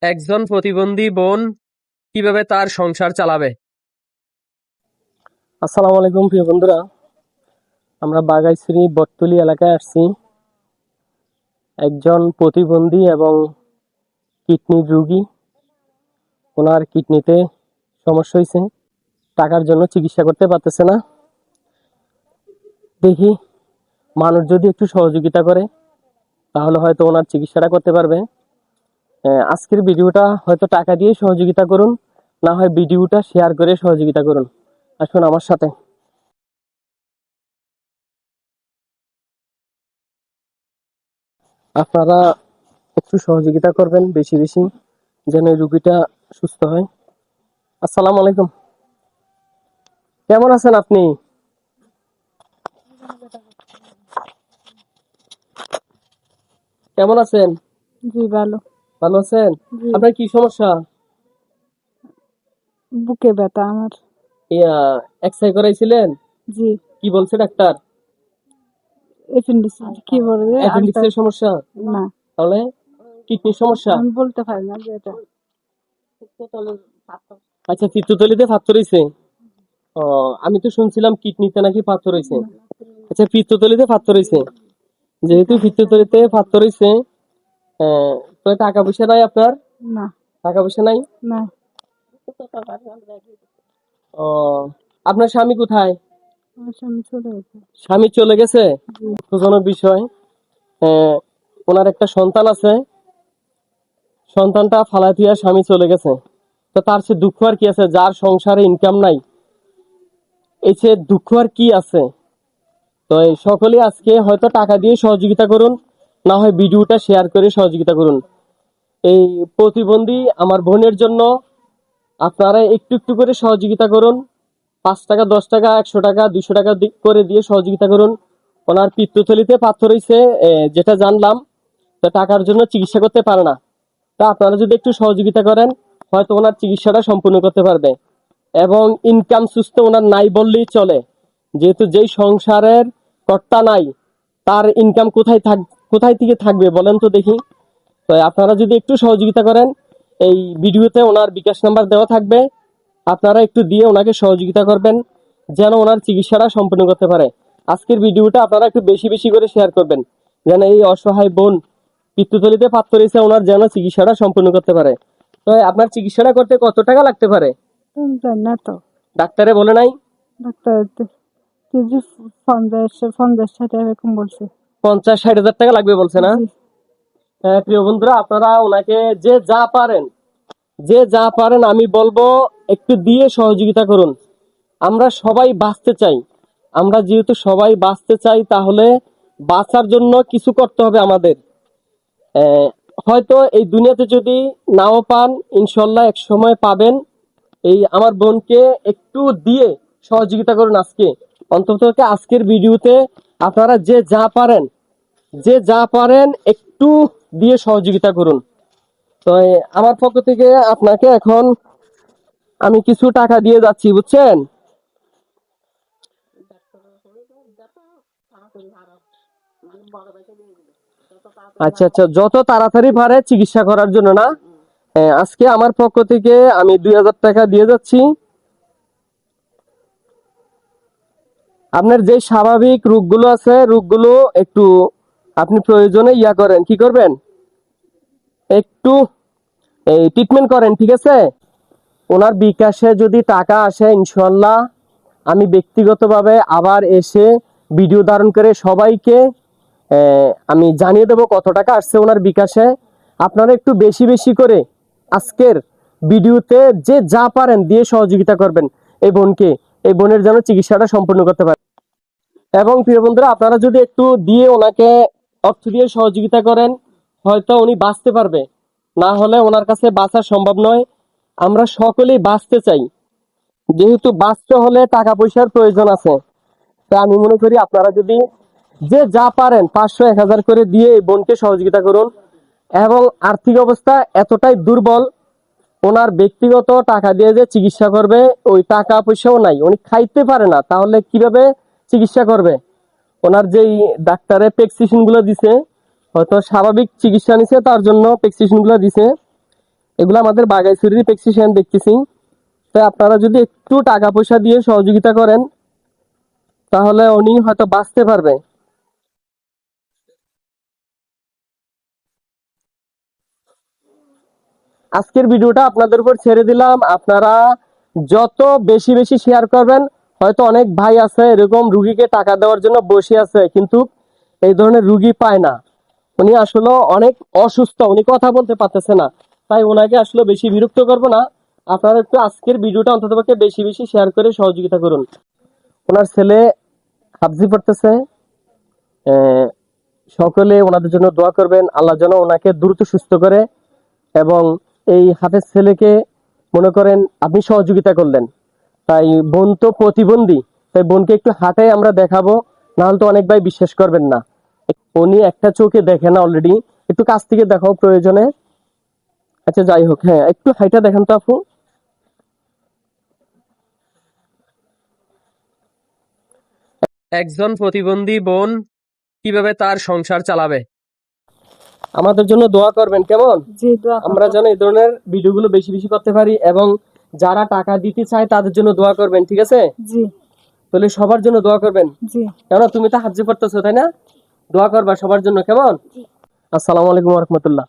একজন প্রতিবন্ধী বোন কিভাবে তার সংসার চালাবে। আসসালামু আলাইকুম প্রিয় বন্ধুরা, আমরা বাঘাইছড়ি বটতলী এলাকায় আসছি। একজন প্রতিবন্ধী এবং কিডনির রোগী, ওনার কিডনিতে সমস্যা হয়েছে, টাকার জন্য চিকিৎসা করতে পারতেছে না। দেখি মানুষ যদি একটু সহযোগিতা করে তাহলে হয়তো ওনার চিকিৎসাটা করতে পারবে। আজকের ভিডিওটা হয়তো টাকা দিয়ে সহযোগিতা করুন, না হয় ভিডিওটা শেয়ার করে সহযোগিতা করুন। আসুন আমার সাথে। আপনারা একটু সহযোগিতা করবেন বেশি বেশি, যেন এই রোগীটা সুস্থ হয়। আসসালামু আলাইকুম, কেমন আছেন আপনি? কেমন আছেন? জি ভালো। ভালো আছেন? জি, আপনার কি সমস্যা? বুকে ব্যথা আমার। এক্সরে করাইছিলেন? জি, কি বলছে ডাক্তার? অ্যাপেন্ডিক্স কি বলে অ্যাপেন্ডিক্স এর সমস্যা? না, তাহলে কিডনির সমস্যা? আমি বলতে পারি না যে এটা। আচ্ছা, পিত্তথলিতে পাথর হইছে। ও, আমি তো শুনছিলাম কিডনিতে নাকি পাথর হইছে। আচ্ছা, পিত্তথলিতে পাথর হইছে। যেহেতু পিত্তথলিতে পাথর হইছে, তো টাকা পয়সা নাই আপনার? না, টাকা পয়সা নাই? না, ও, আপনার স্বামী কোথায়? আমার স্বামী চলে গেছে। স্বামী চলে গেছে? জি, দুঃখজনক বিষয়। আহ, ওনার একটা সন্তান আছে, সন্তানটা ফালাই দিয়া স্বামী চলে গেছে। তো তার সে দুঃখ আর কি আছে, যার সংসারে ইনকাম নাই, এই সে দুঃখ আর কি আছে। তো এই সকলে আজকে হয়তো টাকা দিয়ে সহযোগিতা করুন, না হয় ভিডিওটা শেয়ার করে সহযোগিতা করুন। এই প্রতিবন্ধী আমার বোনের জন্য আপনারা একটু একটু করে সহযোগিতা করুন। 5 টাকা, 10 টাকা, 100 টাকা, 200 টাকা করে দিয়ে সহযোগিতা করুন। ওনার পিত্তথলিতে পাথর হইছে, যেটা জানলাম। তো টাকার জন্য চিকিৎসা করতে পারে না। তা আপনারা যদি একটু সহযোগিতা করেন, হয়তো ওনার চিকিৎসাটা সম্পূর্ণ করতে পারবে। এবং ইনকাম সুস্থ ওনার নাই বললেই চলে, যেহেতু যেই সংসারের কর্তা নাই, তার ইনকাম কোথায় থেকে থাকবে বলেন তো দেখি। তো আপনারা যদি একটু সহযোগিতা করেন, এই ভিডিওতে ওনার বিকাশ নাম্বার দেওয়া থাকবে, আপনারা একটু দিয়ে ওনাকে সহযোগিতা করবেন, যেন ওনার চিকিৎসাটা সম্পূর্ণ করতে পারে। আজকের ভিডিওটা আপনারা একটু বেশি বেশি করে শেয়ার করবেন, যেন এই অসহায় বোন পিত্তথলিতে পাথর হয়েছে, ওনার যেন চিকিৎসাটা সম্পূর্ণ করতে পারে। তো আপনার চিকিৎসাটা করতে কত টাকা লাগতে পারে? আমি জানি না তো। ডাক্তারে বলে নাই? ডাক্তার কেজি 50-60 এরকম বলছে। 50-60 হাজার টাকা লাগবে বলছে না? জি, হ্যাঁ প্রিয় বন্ধুরা, আপনারা ওনাকে যে যা পারেন আমি বলবো একটু দিয়ে সহযোগিতা করুন। আমরা সবাই বাঁচতে চাই। আমরা যেহেতু সবাই বাঁচতে চাই, তাহলে বাঁচার জন্য কিছু করতে হবে আমাদের। আহ, হয়তো এই দুনিয়াতে যদি নাও পান, ইনশাল্লাহ এক সময় পাবেন। এই আমার বোনকে একটু দিয়ে সহযোগিতা করুন আজকে। অন্তত আজকের ভিডিওতে আপনারা যে যা পারেন একটু দিয়ে সহযোগিতা করুন। তো আমার পক্ষ থেকে আপনাকে এখন আমি কিছু টাকা দিয়ে যাচ্ছি, বুঝছেন? আচ্ছা আচ্ছা, যত তাড়াতাড়ি পারে চিকিৎসা করার জন্য না? আজকে আমার পক্ষ থেকে আমি 2000 টাকা দিয়ে যাচ্ছি। আপনার যে স্বাভাবিক রোগগুলো আছে, রোগগুলো একটু আপনি প্রয়োজনে করেন, কি করবেন, একটু এই ট্রিটমেন্ট করেন, ঠিক আছে? ওনার বিকাশে যদি টাকা আসে, ইনশাল্লাহ আমি ব্যক্তিগতভাবে আবার এসে ভিডিও ধারণ করে সবাইকে আমি জানিয়ে দেবো কত টাকা আসছে ওনার বিকাশে। আপনারা একটু বেশি বেশি করে আজকের ভিডিওতে যে যা পারেন দিয়ে সহযোগিতা করবেন এই বোনের যেন চিকিৎসাটা সম্পূর্ণ করতে পারে। এবং প্রিয় বন্ধুরা, আপনারা যদি একটু দিয়ে ওনাকে অর্থ দিয়ে সহযোগিতা করেন, হয়তো উনি বাঁচতে পারবে, না হলে ওনার কাছে বাঁচা সম্ভব নয়। আমরা সকলেই বাঁচতে চাই, যেহেতু বাঁচতে হলে টাকা পয়সার প্রয়োজন আছে। তা আমি মনে করি আপনারা যদি যে যা পারেন 500-1000 করে দিয়ে এই বোনকে সহযোগিতা করুন। এবং আর্থিক অবস্থা এতটাই দুর্বল, ওনার ব্যক্তিগত টাকা দিয়ে যে চিকিৎসা করবে ওই টাকা পয়সাও নাই, উনি খাইতে পারে না, তাহলে কিভাবে চিকিৎসা করবে? ওনার যেই ডাক্তারে প্রেসক্রিপশন গুলো দিছে, হয়তো স্বাভাবিক চিকিৎসা নিছে তার জন্য প্রেসক্রিপশন গুলো দিছে। এগুলো আমাদের বাগাইছড়ির প্রেসক্রিপশন দেখতেছি। তো আপনারা যদি একটু টাকা পয়সা দিয়ে সহযোগিতা করেন তাহলে উনি হয়তো বাঁচতে পারবে। আজকের ভিডিওটা আপনাদের উপর ছেড়ে দিলাম, আপনারা যত বেশি বেশি শেয়ার করবেন। হয়তো অনেক ভাই আছে এরকম রুগীকে টাকা দেওয়ার জন্য বসে আছে, কিন্তু এই ধরনের রুগী পায় না। উনি আসলে অনেক অসুস্থ, উনি কথা বলতে পারতেছে না, তাই ওনাকে আসলে বেশি বিরক্ত করবো না। আপনারা একটু আজকের ভিডিওটা অন্ততপক্ষে বেশি বেশি শেয়ার করে সহযোগিতা করুন। ওনার ছেলে হাফজি পড়তেছে, সকলে ওনাদের জন্য দোয়া করবেন, আল্লাহ যেন ওনাকে দ্রুত সুস্থ করে। এবং এই হাফেজ ছেলেকে মনে করেন আপনি সহযোগিতা করলেন, তাই বোন তো প্রতিবন্ধী, তাই বোনকে একটু হাঁটাই আমরা দেখাবো, নাহলে তো অনেক ভাই বিশ্বাস করবেন না। উনি একটা চোখে দেখে না অলরেডি, একটু কাছ থেকে দেখাও প্রয়োজনে। আচ্ছা যাই হোক, হ্যাঁ একটু হাইটা দেখেন তো আপু। একজন প্রতিবন্ধী বোন কিভাবে তার সংসার চালাবে? আমাদের জন্য দোয়া করবেন কেমন? জি দোয়া আমরা করবো। যেন এই ধরনের ভিডিওগুলো বেশি বেশি করতে পারি, এবং যারা টাকা দিতে চায় তাদের জন্য দোয়া করবেন, ঠিক আছে? জি তাহলে সবার জন্য দোয়া করবেন, জি। কেন তুমি তো হাজ্জি পড়তেছো তাই না? দোয়া করবা সবার জন্য, কেমন? আসসালামু আলাইকুম ওয়া রাহমাতুল্লাহ।